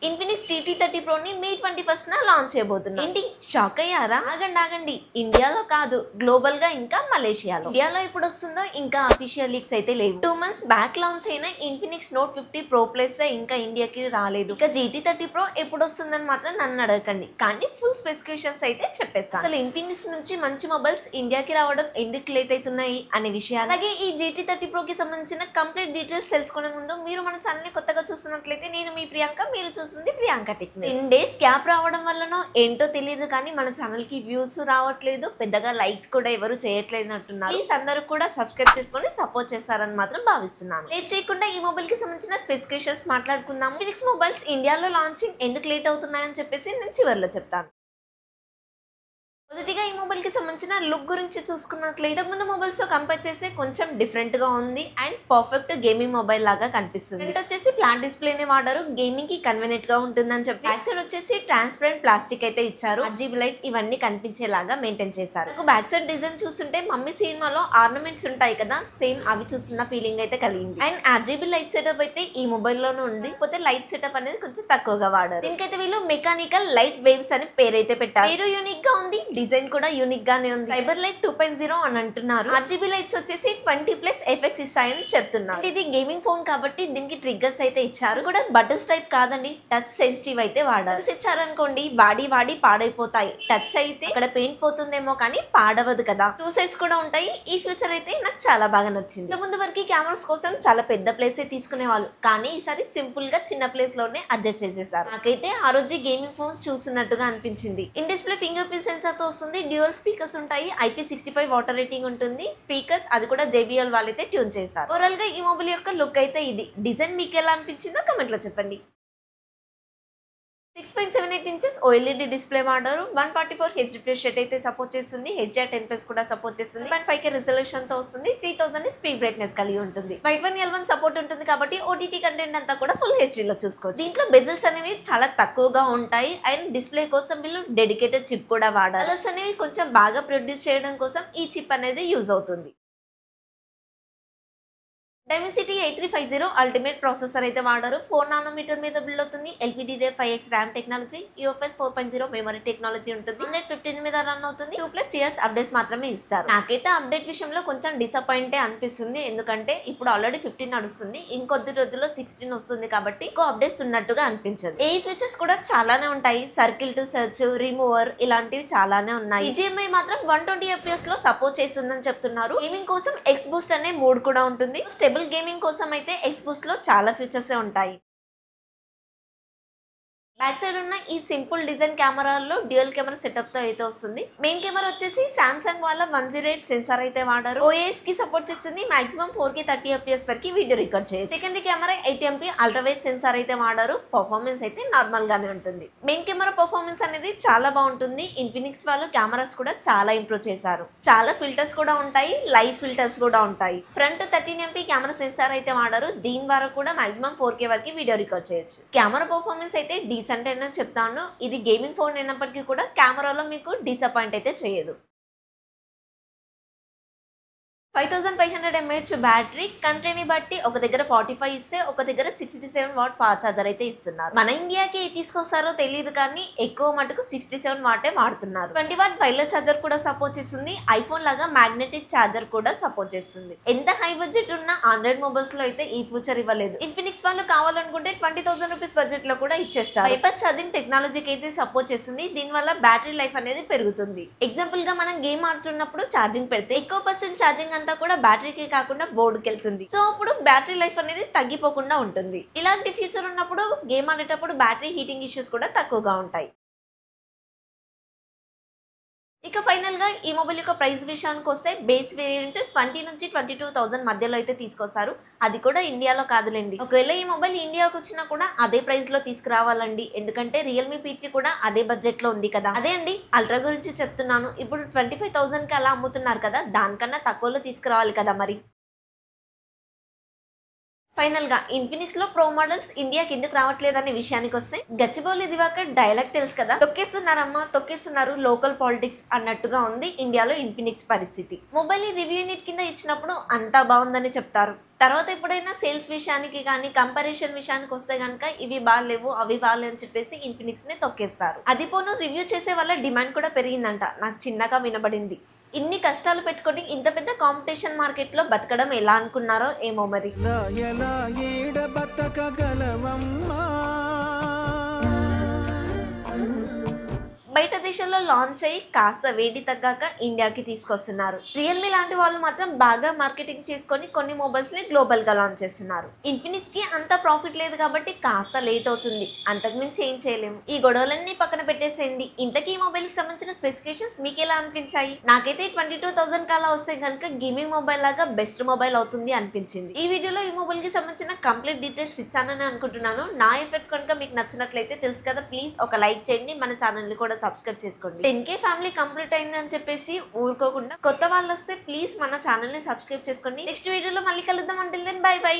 Infinix GT30 Pro ని May 21న launch చేయబోతున్నారు. ఏంటి షాక్ అయ్యారా? ఆగండి ఇండియాలో కాదు, గ్లోబల్ గా ఇంకా మలేషియాలో. ఇండియాలో ఎప్పుడు వస్తుందో ఇంకా అఫీషియల్ లీక్స్ అయితే లేవు. 2 months బ్యాక్ లాంచ్ అయిన ఇన్ఫినిక్స్ Note 50 Pro Plus ఇంకా ఇండియాకి రాలేదు. ఇక GT30 Pro ఎప్పుడు వస్తుందని మాత్రం నన్ను అడగకండి, కానీ ఫుల్ స్పెసిఫికేషన్స్ అయితే చెప్పేస్తాను. అసలు ఇన్ఫినిక్స్ నుంచి మంచి మొబైల్స్ ఇండియాకి రావడం ఎందుకు లేట్ అవుతున్నాయి అనే విషయాలు, అలాగే ఈ GT30 Pro కి సంబంధించిన కంప్లీట్ డీటెయిల్స్ తెలుసుకునే ముందు మీరు మన ఛానల్ ని కొత్తగా చూస్తున్నట్లయితే నేను మీ ప్రియాంక, మీరు చూస్తుంది ప్రియాంక టెక్. 10 days గ్యాప్ రావడం వల్లనో ఏంటో తెలియదు కానీ మన ఛానల్ కి వ్యూస్ రావట్లేదు, పెద్దగా లైక్స్ కూడా ఎవరు చేయట్లేదు అంటున్నారు. ప్లీజ్ అందరూ కూడా సబ్స్క్రైబ్ చేసుకొని సపోర్ట్ చేస్తారని మాత్రం భావిస్తున్నాను. లేట్ చేయకుండా ఈ మొబైల్ కి సంబంధించిన స్పెసిఫికేషన్స్ మాట్లాడుకుందాం. ఇన్ఫినిక్స్ మొబైల్స్ ఇండియాలో లాంచింగ్ ఎందుకు లేట్ అవుతున్నాయని చెప్పేసి నేను చివరిలో చెప్తాను. మొదటిగా ఈ మొబైల్ కి సంబంధించిన లుక్ గురించి చూసుకున్నట్లయితే ఇంతకుముందు మొబైల్స్ తో కంపేర్ చేస్తే కొంచెం డిఫరెంట్ గా ఉంది అండ్ పర్ఫెక్ట్ గేమింగ్ మొబైల్ లాగా కనిపిస్తుంది. ఫ్రంట్ వచ్చేసి ఫ్లాట్ డిస్ప్లేనే వాడారు, గేమింగ్ కి కన్వీనియంట్ గా ఉంటుందని చెప్పి. బ్యాక్ సైడ్ వచ్చేసి ట్రాన్స్పరెంట్ ప్లాస్టిక్ అయితే ఇచ్చారు, RGB లైట్ ఇవన్నీ కనిపించేలాగా మెయింటైన్ చేశారు. బ్యాక్ సైడ్ డిజైన్ చూస్తుంటే మమ్మీ సినిమాలో ఆర్నమెంట్స్ ఉంటాయి కదా, సేమ్ అవి చూస్తున్న ఫీలింగ్ అయితే కలిగింది. అండ్ RGB లైట్ సెటప్ అయితే ఈ మొబైల్ లోనే ఉంది, కాకపోతే లైట్ సెటప్ అనేది కొంచెం తక్కువగా వాడారు. దీనికైతే వీళ్ళు మెకానికల్ లైట్ వేవ్స్ అని పేరైతే పెట్టారు. పేరు యూనిక్ గా ఉంది, డిజైన్ కూడా యూనిక్ గానే ఉంది. ఫైబర్ లైట్ 2.0 అని అంటున్నారు. RGB లైట్స్ వచ్చేసి 20+ ఎఫెక్ట్స్ ఇస్తాయని చెప్తున్నారు. ఇది గేమింగ్ ఫోన్ కాబట్టి దీనికి ట్రిగ్గర్స్ అయితే ఇచ్చారు, కూడా బటన్స్ టైప్ కాదండి, టచ్ సెన్సిటివ్ అయితే వాడారు. ఇచ్చారనుకోండి వాడి పాడైపోతాయి, టచ్ అయితే ఇక్కడ పెయింట్ పోతుందేమో కానీ పాడవదు కదా. 2 సైడ్స్ కూడా ఉంటాయి. ఈ ఫ్యూచర్ అయితే నాకు చాలా బాగా నచ్చింది. ముందు వరకు కెమెరాస్ కోసం చాలా పెద్ద ప్లేస్ తీసుకునే వాళ్ళు, కానీ ఈసారి సింపుల్ గా చిన్న ప్లేస్ లోనే అడ్జస్ట్ చేసేసారు. నాకైతే ఆ రోజు గేమింగ్ ఫోన్స్ చూస్తున్నట్టుగా అనిపించింది. In display finger print censor తో వస్తుంది, డ్యూయల్ స్పీకర్స్ ఉంటాయి, IP65 వాటర్ రేటింగ్ ఉంటుంది. స్పీకర్స్ అది కూడా JBL వాళ్ళైతే ట్యూన్ చేశారు. ఓవరాల్ గా ఈ మొబైల్ యొక్క లుక్ అయితే ఇది. డిజైన్ మీకు ఎలా అనిపించిందో కమెంట్ లో చెప్పండి. 6.78 inches OLED డిస్ప్లే వాడారు. 144Hz రిఫ్రెష్ రేట్ అయితే సపోర్ట్ చేస్తుంది. HDR10+ కూడా సపోర్ట్ చేస్తుంది. 5K రిజల్యూషన్ తో వస్తుంది. 3000 స్పీడ్ బ్రైట్నెస్ కలిగి ఉంటుంది. 5.1L1 సపోర్ట్ ఉంటుంది కాబట్టి OTT కంటెంట్ అంతా కూడా ఫుల్ HD లో చూసుకోవచ్చు. దీంట్లో బెజిల్స్ అనేవి చాలా తక్కువగా ఉంటాయి అండ్ డిస్ప్లే కోసం వీళ్ళు డెడికేటెడ్ చిప్ కూడా వాడారు. కలర్స్ అనేవి కొంచెం బాగా ప్రొడ్యూస్ చేయడం కోసం ఈ చిప్ అనేది యూజ్ అవుతుంది. Dimensity 8350 అల్టిమేట్ ప్రాసెసర్ అయితే వాడారు. 4 nm మీద బిల్డ్ అవుతుంది. LPDDR5X RAM technology, UFS 4.0 memory technology ఉంటుంది. 115 మీద రన్ అవుతుంది. 2+ years అప్డేట్స్ మాత్రమే ఇస్తారు. నాకైతే అప్డేట్ విషయంలో కొంచెం డిసప్పాయింట్ అనిపిస్తుంది, ఎందుకంటే ఇప్పుడు ఆల్రెడీ 15 నడుస్తుంది, ఇంకొద్ది రోజుల్లో 16 వస్తుంది కాబట్టి ఎక్కువ అప్డేట్స్ ఉన్నట్టుగా అనిపించదు. ఏ ఫీచర్స్ కూడా చాలానే ఉంటాయి, సర్కిల్ టు సెర్చ్, రిమూవర్ ఇలాంటివి చాలానే ఉన్నాయి. BGMI మాత్రం 120 FPS లో సపోర్ట్ చేస్తుందని చెప్తున్నారు. గేమింగ్ కోసం X Boost అనే మోడ్ కూడా ఉంటుంది. స్టేబుల్ గేమింగ్ కోసం అయితే X Boost లో చాలా ఫీచర్స్ ఉంటాయి. బ్యాక్ సైడ్ ఉన్న ఈ సింపుల్ డిజైన్ కెమెరాల్లో డ్యూయల్ కెమెరా సెటప్ తో అయితే వస్తుంది. మెయిన్ కెమెరా వచ్చేసి సామ్సంగ్ వాళ్ళ 108 సెన్సార్ అయితే వాడారు. OIS కి సపోర్ట్ చేస్తుంది. మాక్సిమం 4K 30 FPS వరకు వీడియో రికార్డ్ చేయొచ్చు. Secondary camera 80MP ultra wide sensor అయితే వాడారు. పర్ఫార్మెన్స్ అయితే నార్మల్ గానే ఉంటుంది. మెయిన్ కెమెరా పర్ఫార్మెన్స్ అనేది చాలా బాగుంటుంది. ఇన్ఫినిక్స్ వాళ్ళు కెమెరాస్ కూడా చాలా ఇంప్రూవ్ చేశారు. చాలా ఫిల్టర్స్ కూడా ఉంటాయి, లైవ్ ఫిల్టర్స్ కూడా ఉంటాయి. ఫ్రంట్ 13MP కెమెరా సెన్సార్ అయితే వాడారు. దీని ద్వారా కూడా మాక్సిమం 4K వరకు వీడియో రికార్డ్ చేయొచ్చు. కెమెరా పర్ఫార్మెన్స్ అయితే డీసెంట్ అని చెప్తాను. ఇది గేమింగ్ ఫోన్ అయినప్పటికీ కూడా కెమెరాలో మీకు డిసప్పాయింట్ అయితే చేయదు. 5500 mAh బ్యాటరీ, కంట్రీని బట్టి ఒక దగ్గర 45 ఇస్తే ఒక దగ్గర 67 వాట్ ఫాస్ట్ ఛార్జర్ అయితే ఇస్తున్నారు. మన ఇండియాకి తీసుకొస్తారో తెలియదు కానీ ఎక్కువ మటుకు 67 వాటే వాడుతున్నారు. 20 వాట్ వైర్లెస్ ఛార్జర్ కూడా సపోర్ట్ చేస్తుంది. ఐఫోన్ లాగా మ్యాగ్నెటిక్ ఛార్జర్ కూడా సపోర్ట్ చేస్తుంది. ఎంత హై బడ్జెట్ ఉన్న ఆండ్రాయిడ్ మొబైల్స్ లో అయితే ఈ ఫీచర్ ఇవ్వలేదు. ఇన్ఫినిక్స్ వాళ్ళు కావాలనుకుంటే 20,000 రూపీస్ బడ్జెట్ లో కూడా ఇచ్చేస్తారు. బైపాస్ ఛార్జింగ్ టెక్నాలజీకి అయితే సపోర్ట్ చేస్తుంది. దీని వల్ల బ్యాటరీ లైఫ్ అనేది పెరుగుతుంది. ఎగ్జాంపుల్ గా మనం గేమ్ ఆడుతున్నప్పుడు ఛార్జింగ్ పెడితే ఎక్కువ పర్సెంట్ ఛార్జింగ్ అంతా కూడా బ్యాటరీకి కాకుండా బోర్డుకి వెళ్తుంది. సో అప్పుడు బ్యాటరీ లైఫ్ అనేది తగ్గిపోకుండా ఉంటుంది. ఇలాంటి ఫ్యూచర్ ఉన్నప్పుడు గేమ్ ఆడేటప్పుడు బ్యాటరీ హీటింగ్ ఇష్యూస్ కూడా తక్కువగా ఉంటాయి. ఇక ఫైనల్ గా ఈ మొబైల్ యొక్క ప్రైస్ విషయానికి వస్తే బేస్ వేరియంట్ 20 నుంచి 22,000 మధ్యలో అయితే తీసుకొస్తారు. అది కూడా ఇండియాలో కాదులేండి. ఒకవేళ ఈ మొబైల్ ఇండియాకి వచ్చినా కూడా అదే ప్రైస్ లో తీసుకురావాలండి, ఎందుకంటే Realme P3 కూడా అదే బడ్జెట్ లో ఉంది కదా. అదే అండి అల్ట్రా గురించి చెప్తున్నాను. ఇప్పుడు 25,000 కి అలా అమ్ముతున్నారు కదా, దానికన్నా తక్కువలో తీసుకురావాలి కదా మరి. ఫైనల్ గా ఇన్ఫినిక్స్ లో ప్రో మోడల్స్ ఇండియాకి ఎందుకు రావట్లేదనే విషయానికి వస్తే, గచ్చిబౌలి దివాకర్ డైలాగ్ తెలుసు కదా, తొక్కేస్తున్నారమ్మా తొక్కేస్తున్నారు లోకల్ పాలిటిక్స్ అన్నట్టుగా ఉంది ఇండియాలో ఇన్ఫినిక్స్ పరిస్థితి. మొబైల్ ని రివ్యూ యూనిట్ కింద ఇచ్చినప్పుడు అంతా బాగుందని చెప్తారు, తర్వాత ఎప్పుడైనా సేల్స్ విషయానికి కానీ కంపారిజన్ విషయానికి వస్తే కనుక ఇవి బాగాలేవు అవి బాగాలేవు అని చెప్పేసి ఇన్ఫినిక్స్ ని తొక్కేస్తారు. అది పోను రివ్యూ చేసే వాళ్ళ డిమాండ్ కూడా పెరిగిందంట, నాకు చిన్నగా వినబడింది. ఇన్ని కష్టాలు పెట్టుకొని ఇంత పెద్ద కాంపిటీషన్ మార్కెట్ లో బతకడం ఎలా అనుకున్నారో ఏమో మరి. బయట దేశాల్లో లాంచ్ అయ్యి కాస్త వేడి తగ్గాక ఇండియాకి తీసుకొస్తున్నారు. రియల్మీ లాంటి వాళ్ళు మాత్రం బాగా మార్కెటింగ్ చేసుకొని కొన్ని మొబైల్స్ ని గ్లోబల్ గా లాంచ్ చేస్తున్నారు. ఇన్ఫినిక్స్ కి అంత ప్రాఫిట్ లేదు కాబట్టి కాస్త లేట్ అవుతుంది, అంతకుమించి ఏం చేయలేము. ఈ గొడవలన్నీ పక్కన పెట్టేసేయండి. ఇంతకీ ఈ మొబైల్ కి సంబంధించిన స్పెసిఫికేషన్స్ మీకు ఎలా అనిపించాయి? నాకైతే 22,000 కల్లా వస్తే కనుక గేమింగ్ మొబైల్ లాగా బెస్ట్ మొబైల్ అవుతుంది అనిపించింది. ఈ వీడియోలో ఈ మొబైల్ కి సంబంధించిన కంప్లీట్ డీటెయిల్స్ ఇచ్చానని అనుకుంటున్నాను. నా ఎఫర్ట్స్ కనుక మీకు నచ్చినట్లయితే తెలుసు కదా, ప్లీజ్ ఒక లైక్ చేయండి, మన ఛానల్ ని కూడా సబ్స్క్రైబ్ చేసుకోండి. 10K ఫ్యామిలీ కంప్లీట్ అయింది అని చెప్పేసి ఊరుకోకుండా కొత్త వాళ్ళు వస్తే ప్లీజ్ మన ఛానల్ ని సబ్స్క్రైబ్ చేసుకోండి. నెక్స్ట్ వీడియోలో మళ్ళీ కలుద్దాం. Until then bye by.